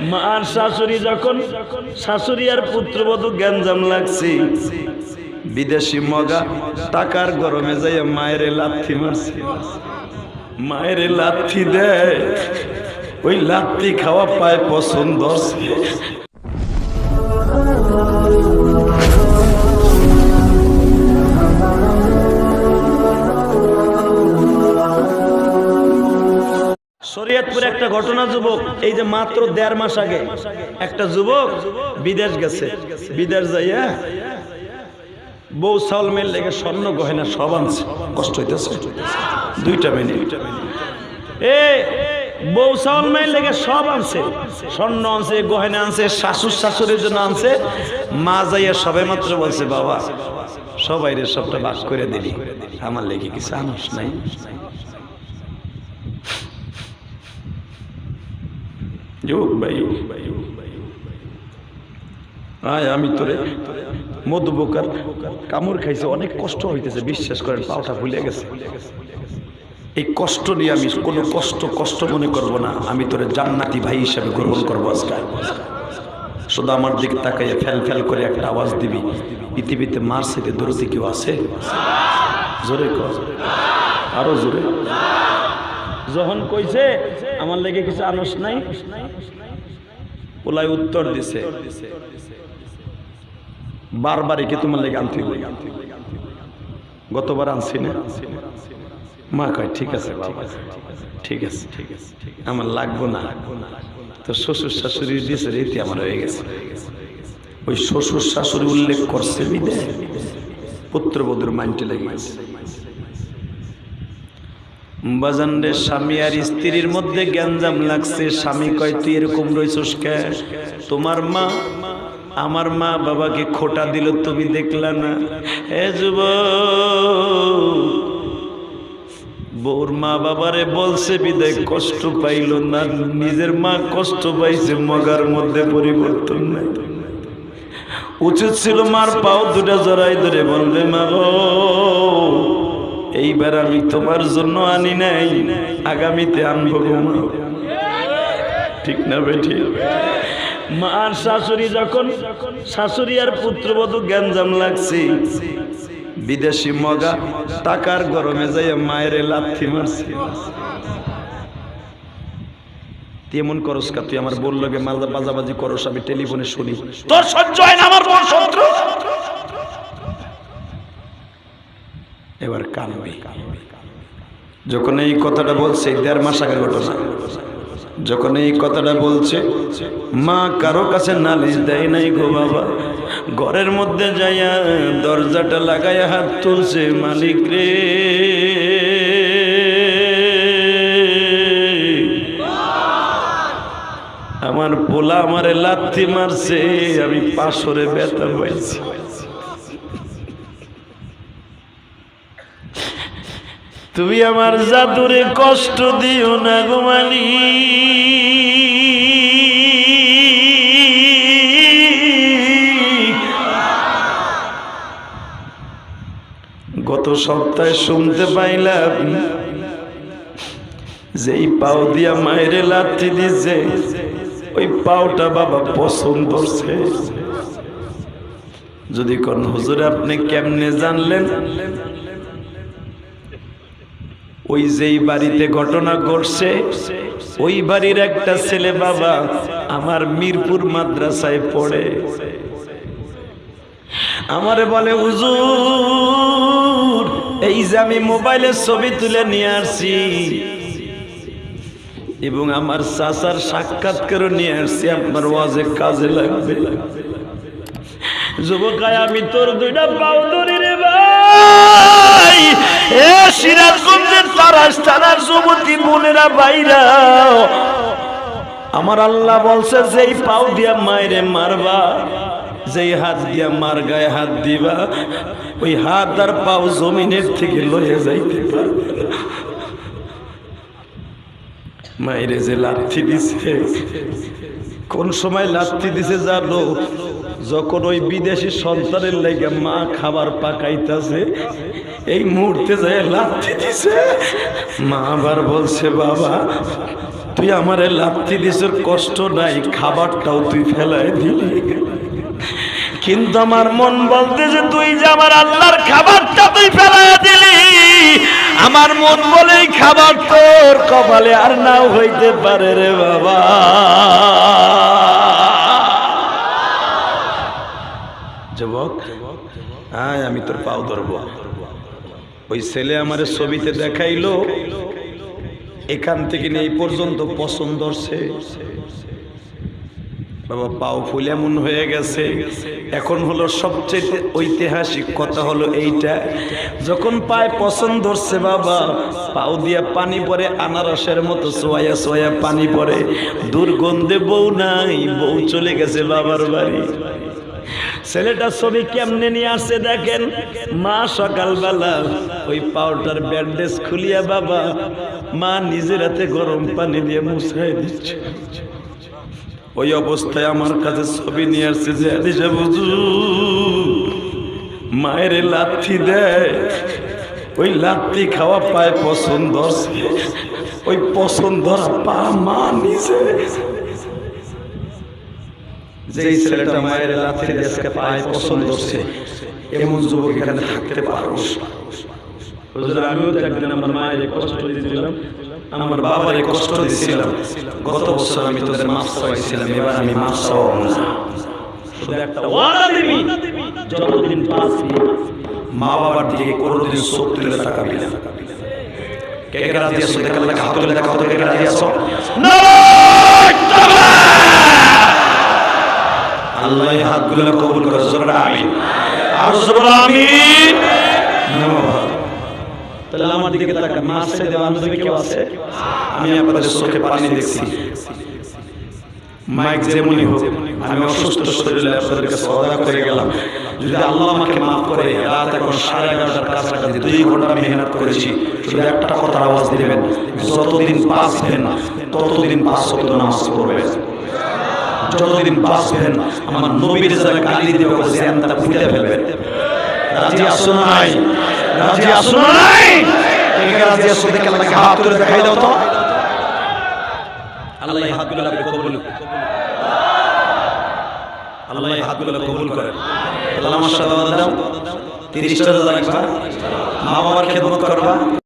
মা আর শাশুড়ি যখন শাশুড়ি আর পুত্রবধূ গ্যাঞ্জাম লাগছে, বিদেশি মগা টাকার গরমে যাই মায়ের লাথি মারছে। মায়ের লাথি দেয়, ওই লাথি খাওয়া পায় পছন্দ। শরীয়তপুরে একটা ঘটনা, যুবক এই যে মাত্র 1.5 মাস আগে একটা যুবক বিদেশ গেছে। বিদেশ যাইয়া বউ চাউল মেল লেগে স্বর্ণ গয়না সব আনছে। কষ্ট হইতেছে 2টা মিনিট। বউ চাউল মেল লেগে সব আনছে, স্বর্ণ আনছে, গয়না আনছে, শাশুড় শাশুড়ির জন্য আনছে। মা যাইয়া সবে মাত্র বলছে, বাবা সবাই রে সবটা ভাগ করে দিলি, আমার লেগে কিছু আনস নাই? আমি তোরে মধু বোকার কামড় খাইছে, অনেক কষ্ট হইতেছে, বিশ্বাস করেন পাওটা ভুলে গেছে। এই কষ্ট নিয়ে আমি কোনো কষ্ট মনে করব না, আমি তোরে জান্নাতি ভাই হিসাবে গ্রহণ করবো আজকে। শুধু আমার দিকে তাকাইয়ে ফেল ফেল করে একটা আওয়াজ দিবি, পৃথিবীতে মার থেকে দরদি কেউ আছে? জোরে কর, আরো জোরে। যখন কইছে আমার লেগে কিছু আনস নাই, ওলাই উত্তর দিছে, বারবারই কি তোমার লেগে আনতে হইবে? গতবার আনছি না? মা কয় ঠিক আছে বাবা, ঠিক আছে, আমার লাগবো না। তো শ্বশুর শাশুড়ি দিয়েছে, রীতি আমার হয়ে গেছে। ওই শ্বশুর শাশুড়ি উল্লেখ করছে বিদে পুত্রবধূর মাইন্ডে লেগে গেছে। বাজানরে স্বামী আর স্ত্রীর মধ্যে গ্যাঞ্জাম লাগছে। স্বামী কয়, তুই এরকম রইছস কে? তোমার মা আমার মা বাবাকে খোটা দিল, তুমি দেখলা না? হে যুবক, বউর মা বাবারে বলছে বিদায় কষ্ট পাইল না, নিজের মা কষ্ট পাইছে, মগার মধ্যে পরিবর্তন নাই। উচিত ছিল মার পাও 2টা জড়াই ধরে বলবে, মা গো এইবার আমি তোমার জন্য আনি নাই, আগামীতে আনবো গো মা। ঠিক না বেঠি? মা আর শাশুড়ি যখন শাশুড়ি আর পুত্রবধূ গ্যাঞ্জাম লাগছে, বিদেশি মগা টাকার গরমে যাইয়া মায়ের লাথি মারছে। তুই এমন করস কা? তুই আমার বললো গে মালদা বাজাবাজি করস, আমি টেলিফোনে শুনি, তোর সহ্য হয় না আমার বড় শত্রু। এবার কানবি। যখন এই কথাটা বলছে, 1.5 মাস আগের ঘটনা, যখন এই কথাটা বলছে, মা কারো কাছে নালিশ দেয় নাই গো বাবা। ঘরের মধ্যে যাইয়া দরজাটা লাগাইয়া হাত তুলছে, মালিক রে আমার পোলা আমারে লাথি মারছে, আমি পাশরে ব্যথা পাইছি। তুমি আমার জাদুরে কষ্ট দিও না গো মালিক। গত সপ্তাহে শুনতে পাইলাম যে এই পাও দিয়া মায়ের লাথি দিছে, ওই পাওটা বাবা পছন্দ করছে। যদি কোন হুজুর আপনি কেমনে জানলেন? ওই যেই বাড়িতে ঘটনা ঘটছে, ওই বাড়ির একটা ছেলে বাবা আমার মিরপুর মাদ্রাসায় পড়ে। আমারে বলে, হুজুর এই যে আমি মোবাইলে ছবি তুলে নিয়ে আসছি এবং আমার চাচার সাক্ষাৎকার নিয়ে আসছি, আপনার ওয়াজে কাজে লাগবে। যুবকায় আমি তোর 2টা পাও ধরি রে ভাই। এ সিরাজগঞ্জের তারাস থানার যুবতী বোনেরা ভাইরা, আমার আল্লাহ বলছে যেই পাও দিয়া মায়েরে মারবা, যেই হাত দিয়া মার গায়ে হাত দিবা, ওই হাত আর পাও জমিনের থেকে লয়ে যাইতে পারবে। মায়েরে যে লাথি দিছে, কোন সময় লাথি দিছে জানো? যখন ওই বিদেশি সন্তানের লাগে মা খাবার পাকাইতেছে, এই মুহূর্তে যায় লাথি দিছে। মা আবার বলছে, বাবা তুই আমারে লাথি দিছর কষ্ট নাই, খাবারটাও তুই ফেলাই দিলি, কিন্তু আমার মন বলতেছে তুই যে আমার আল্লাহর খাবারটা তুই ফেলাই দিলি, আমার মন বলে খাবার তোর কপালে আর নাও হইতে পারে রে বাবা। যুবক আয় আমি তোর পাও ধরবো। ওই ছেলে আমারে ছবিতে দেখাইলো, এখান থেকে নিয়ে এই পর্যন্ত পছন্দ হচ্ছে বাবা, পাও ফুল এমন হয়ে গেছে। এখন হলো সবচেয়ে ঐতিহাসিক কথা হলো এইটা, যখন পায় পছন্দ হচ্ছে বাবা, পাও দিয়া পানি পড়ে, আনারসের মতো সোয়া সোয়া পানি পড়ে, দুর্গন্ধে বউ নাই, বউ চলে গেছে বাবার বাড়ি। ছেলেটা ছবি কেমনে নিয়ে আসছে দেখেন, মা সকালবেলা ওই পাউডার ব্যান্ডেজ খুলিয়া বাবা মা নিজের হাতে গরম পানি দিয়ে মুছাই দিচ্ছে। ওই অবস্থায় আমার কাছে ছবি নিয়ে আসছে যে মায়ের লাথি দেয়, ওই লাথি খাওয়া পায় পছন্দ, ওই পছন্দ পা মা নিজে। যেই ছেলেটা মায়ের লাথি দেশকে পায় পছন্দ হচ্ছে, এমন যুবক এখানে থাকতে পারো। আমিও তো একদিন আমার মায়ের কষ্ট দিয়েছিলাম, আমার বাবারে কষ্ট দিয়েছিলাম। গত বছর আমি তোদের মাফ চাইছিলাম, এবার আমি মাফ চাও না, শুধু একটা ওয়াদা দিবি, যতদিন বাঁচবি মা বাবার দিকে কোনোদিন চোখ তুলে তাকাবি না। কে কে রাজি আছো? দেখা লাগে হাত তুলে দেখা, কে কে রাজি আছো? আল্লাহ হাতগুলো কবুল করে, জোরে আমিন, আর জোরে আমিন। তাহলে আমার দিকে তাকান, মাছ ছেড়ে বান্ধবী কেউ আছে? আমি আপনাদের চোখে পানি দেখছি। মাইক যেমনই হোক, আমি অসুস্থ শরীরে আপনাদের কাছে ওয়াদা করে গেলাম, যদি আল্লাহ আমাকে মাফ করে, রাত এখন 11:30টার কাছাকাছি 2 ঘন্টা মেহনত করেছি, শুধু একটা কথা আওয়াজ দিবেন, যতদিন বাঁচবেন ততদিন 5 ওয়াক্ত নামাজ পড়বেন। যতদিন বাঁচবেন আমার নবীর যারা গালি দেবে জ্যানটা ফুটে ফেলবেন। রাজি আসো না নাই? রাজি আসো না নাই? রাজি আসো? দেখে আল্লাহকে হাত তুলে দেখাই দাও তো। আল্লাহ হাতগুলো কবুল, আল্লাহ হাতগুলো কবুল করেন। আল্লাহ মাশাআল্লাহ দাও 30টা রাখবা, মা বাবার খেদমত করবা।